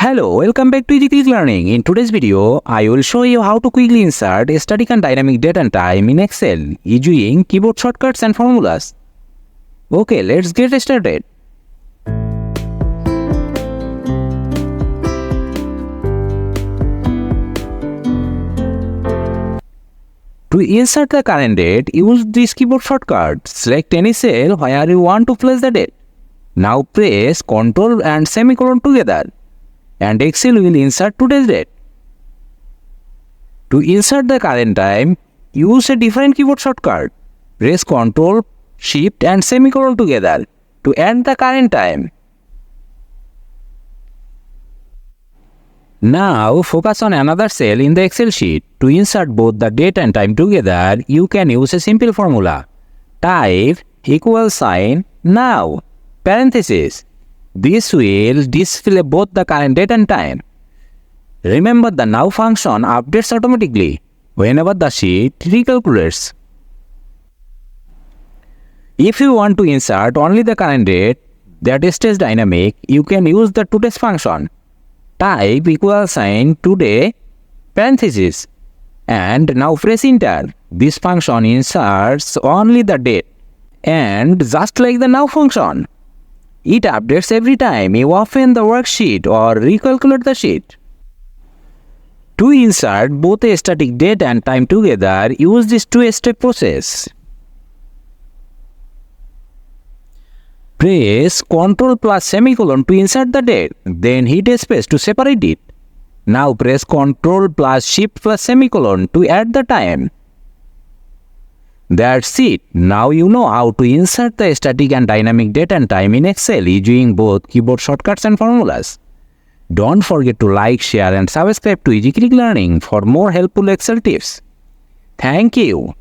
Hello, welcome back to Easy Quick Learning. In today's video, I will show you how to quickly insert static and dynamic date and time in Excel using keyboard shortcuts and formulas. Okay, let's get started. To insert the current date, use this keyboard shortcut. Select any cell where you want to place the date. Now press Ctrl and semicolon together, and Excel will insert today's date. To insert the current time, use a different keyboard shortcut. Press CTRL SHIFT and semicolon together to add the current time. Now focus on another cell in the Excel sheet. To insert both the date and time together, you can use a simple formula. Type =, now, parenthesis. This will display both the current date and time. Remember, the now function updates automatically whenever the sheet recalculates. If you want to insert only the current date that stays dynamic, you can use the today's function. Type =, today, parenthesis, and now press enter. This function inserts only the date, and just like the now function, it updates every time you open the worksheet or recalculate the sheet. To insert both a static date and time together, use this two-step process. Press Ctrl plus semicolon to insert the date, then hit space to separate it. Now press Ctrl plus Shift plus semicolon to add the time. That's it. Now you know how to insert the static and dynamic date and time in Excel using both keyboard shortcuts and formulas. Don't forget to like, share and subscribe to Easy Quick Learning for more helpful Excel tips. Thank you.